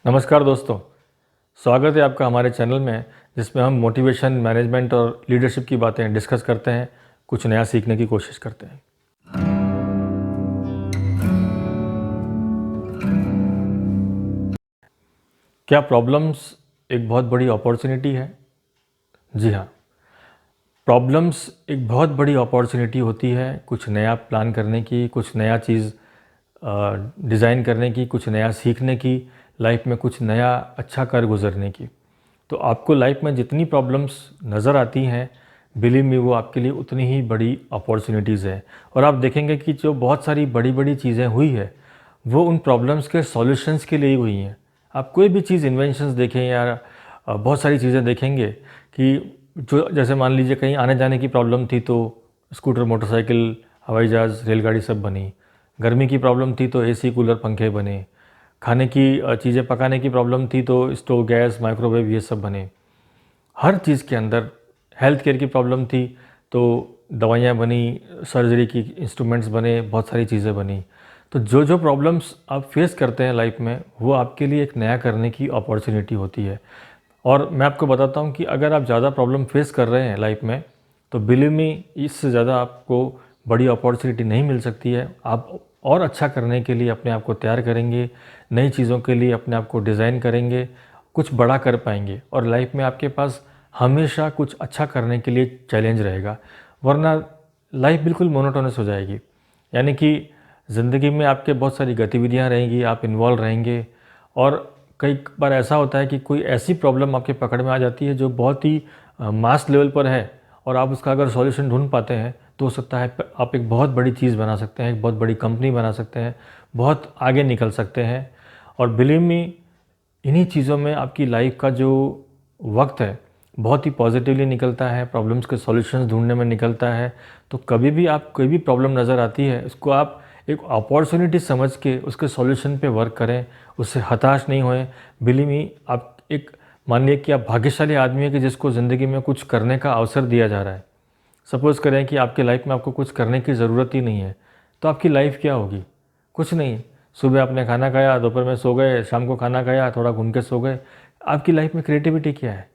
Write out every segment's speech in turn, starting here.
नमस्कार दोस्तों, स्वागत है आपका हमारे चैनल में जिसमें हम मोटिवेशन, मैनेजमेंट और लीडरशिप की बातें डिस्कस करते हैं, कुछ नया सीखने की कोशिश करते हैं। क्या प्रॉब्लम्स एक बहुत बड़ी अपॉर्चुनिटी है? जी हाँ, प्रॉब्लम्स एक बहुत बड़ी अपॉर्चुनिटी होती है कुछ नया प्लान करने की, कुछ नया चीज़ डिज़ाइन करने की, कुछ नया सीखने की, लाइफ में कुछ नया अच्छा कर गुजरने की। तो आपको लाइफ में जितनी प्रॉब्लम्स नज़र आती हैं, बिलीव मी वो आपके लिए उतनी ही बड़ी अपॉर्चुनिटीज़ है। और आप देखेंगे कि जो बहुत सारी बड़ी बड़ी चीज़ें हुई है वो उन प्रॉब्लम्स के सॉल्यूशंस के लिए ही हुई हैं। आप कोई भी चीज़ इन्वेंशंस देखें या बहुत सारी चीज़ें देखेंगे कि जो जैसे मान लीजिए कहीं आने जाने की प्रॉब्लम थी तो स्कूटर, मोटरसाइकिल, हवाई जहाज़, रेलगाड़ी सब बनी। गर्मी की प्रॉब्लम थी तो एसी, कूलर, पंखे बने। खाने की चीज़ें पकाने की प्रॉब्लम थी तो स्टोव, गैस, माइक्रोवेव ये सब बने। हर चीज़ के अंदर हेल्थ केयर की प्रॉब्लम थी तो दवाइयाँ बनी, सर्जरी की इंस्ट्रूमेंट्स बने, बहुत सारी चीज़ें बनी। तो जो जो प्रॉब्लम्स आप फेस करते हैं लाइफ में वो आपके लिए एक नया करने की अपॉर्चुनिटी होती है। और मैं आपको बताता हूँ कि अगर आप ज़्यादा प्रॉब्लम फेस कर रहे हैं लाइफ में तो बिलीव मी इससे ज़्यादा आपको बड़ी अपॉर्चुनिटी नहीं मिल सकती है। आप और अच्छा करने के लिए अपने आप को तैयार करेंगे, नई चीज़ों के लिए अपने आप को डिज़ाइन करेंगे, कुछ बड़ा कर पाएंगे और लाइफ में आपके पास हमेशा कुछ अच्छा करने के लिए चैलेंज रहेगा। वरना लाइफ बिल्कुल मोनोटोनस हो जाएगी। यानी कि ज़िंदगी में आपके बहुत सारी गतिविधियाँ रहेंगी, आप इन्वॉल्व रहेंगे और कई बार ऐसा होता है कि कोई ऐसी प्रॉब्लम आपके पकड़ में आ जाती है जो बहुत ही मास लेवल पर है और आप उसका अगर सॉल्यूशन ढूंढ पाते हैं तो हो सकता है आप एक बहुत बड़ी चीज़ बना सकते हैं, एक बहुत बड़ी कंपनी बना सकते हैं, बहुत आगे निकल सकते हैं। और बिलीव मी इन्हीं चीज़ों में आपकी लाइफ का जो वक्त है बहुत ही पॉजिटिवली निकलता है, प्रॉब्लम्स के सॉल्यूशंस ढूंढने में निकलता है। तो कभी भी आप कोई भी प्रॉब्लम नज़र आती है उसको आप एक अपॉर्चुनिटी समझ के उसके सॉल्यूशन पे वर्क करें, उससे हताश नहीं होएं। बिलीव मी आप एक मानिए कि आप भाग्यशाली आदमी है कि जिसको ज़िंदगी में कुछ करने का अवसर दिया जा रहा है। सपोज़ करें कि आपकी लाइफ में आपको कुछ करने की ज़रूरत ही नहीं है तो आपकी लाइफ क्या होगी? कुछ नहीं। सुबह आपने खाना खाया, दोपहर में सो गए, शाम को खाना खाया, थोड़ा घूम के सो गए। आपकी लाइफ में क्रिएटिविटी क्या है?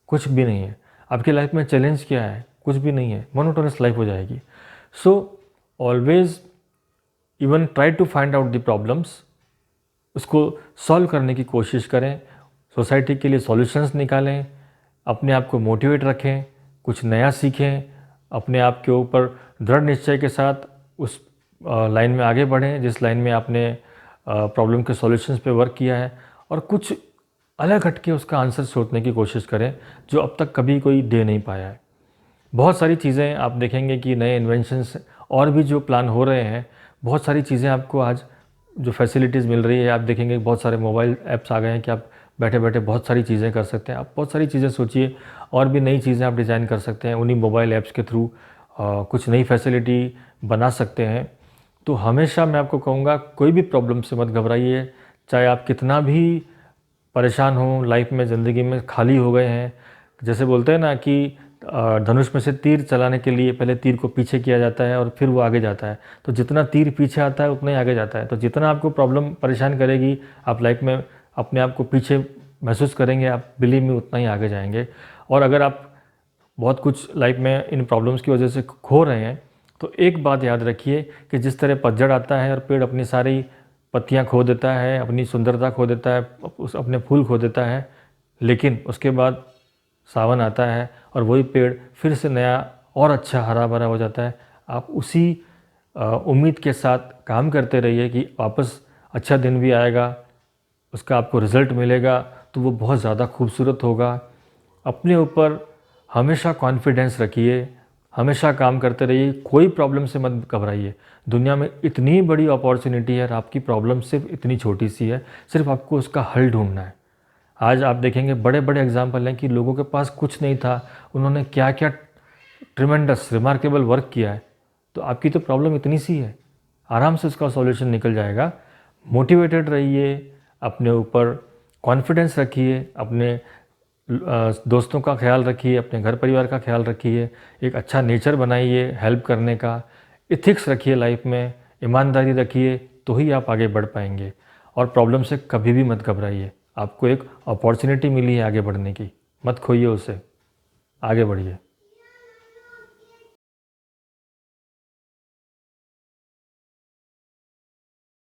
कुछ भी नहीं है। आपकी लाइफ में चैलेंज क्या है? कुछ भी नहीं है। मोनोटोनस लाइफ हो जाएगी। So always even try to find out the problems, उसको सॉल्व करने की कोशिश करें, सोसाइटी के लिए सॉल्यूशंस निकालें, अपने आप को मोटिवेट रखें, कुछ नया सीखें, अपने आप के ऊपर दृढ़ निश्चय के साथ उस लाइन में आगे बढ़ें जिस लाइन में आपने प्रॉब्लम के सॉल्यूशंस पे वर्क किया है और कुछ अलग हट के उसका आंसर सोचने की कोशिश करें जो अब तक कभी कोई दे नहीं पाया है। बहुत सारी चीज़ें आप देखेंगे कि नए इन्वेंशंस और भी जो प्लान हो रहे हैं, बहुत सारी चीज़ें आपको आज जो फैसिलिटीज़ मिल रही है, आप देखेंगे बहुत सारे मोबाइल ऐप्स आ गए हैं कि आप बैठे बैठे बहुत सारी चीज़ें कर सकते हैं। आप बहुत सारी चीज़ें सोचिए और भी नई चीज़ें आप डिज़ाइन कर सकते हैं उन्हीं मोबाइल ऐप्स के थ्रू, कुछ नई फैसिलिटी बना सकते हैं। तो हमेशा मैं आपको कहूँगा कोई भी प्रॉब्लम से मत घबराइए, चाहे आप कितना भी परेशान हो, लाइफ में, ज़िंदगी में खाली हो गए हैं। जैसे बोलते हैं ना कि धनुष में से तीर चलाने के लिए पहले तीर को पीछे किया जाता है और फिर वो आगे जाता है। तो जितना तीर पीछे आता है उतना ही आगे जाता है। तो जितना आपको प्रॉब्लम परेशान करेगी, आप लाइफ में अपने आप को पीछे महसूस करेंगे, आप बिलीव में उतना ही आगे जाएंगे। और अगर आप बहुत कुछ लाइफ में इन प्रॉब्लम्स की वजह से खो रहे हैं तो एक बात याद रखिए कि जिस तरह पतझड़ आता है और पेड़ अपनी सारी पत्तियां खो देता है, अपनी सुंदरता खो देता है, उस अपने फूल खो देता है, लेकिन उसके बाद सावन आता है और वही पेड़ फिर से नया और अच्छा हरा भरा हो जाता है। आप उसी उम्मीद के साथ काम करते रहिए कि वापस अच्छा दिन भी आएगा, उसका आपको रिज़ल्ट मिलेगा तो वो बहुत ज़्यादा खूबसूरत होगा। अपने ऊपर हमेशा कॉन्फिडेंस रखिए, हमेशा काम करते रहिए, कोई प्रॉब्लम से मत घबराइए। दुनिया में इतनी बड़ी अपॉर्चुनिटी है और आपकी प्रॉब्लम सिर्फ इतनी छोटी सी है, सिर्फ आपको उसका हल ढूंढना है। आज आप देखेंगे बड़े बड़े एग्जाम्पल हैं कि लोगों के पास कुछ नहीं था, उन्होंने क्या क्या ट्रिमेंडस रिमार्केबल वर्क किया है। तो आपकी तो प्रॉब्लम इतनी सी है, आराम से उसका सॉल्यूशन निकल जाएगा। मोटिवेटेड रहिए, अपने ऊपर कॉन्फिडेंस रखिए, अपने दोस्तों का ख्याल रखिए, अपने घर परिवार का ख्याल रखिए, एक अच्छा नेचर बनाइए हेल्प करने का, इथिक्स रखिए लाइफ में, ईमानदारी रखिए, तो ही आप आगे बढ़ पाएंगे। और प्रॉब्लम से कभी भी मत घबराइए, आपको एक अपॉर्चुनिटी मिली है आगे बढ़ने की, मत खोइए उसे, आगे बढ़िए।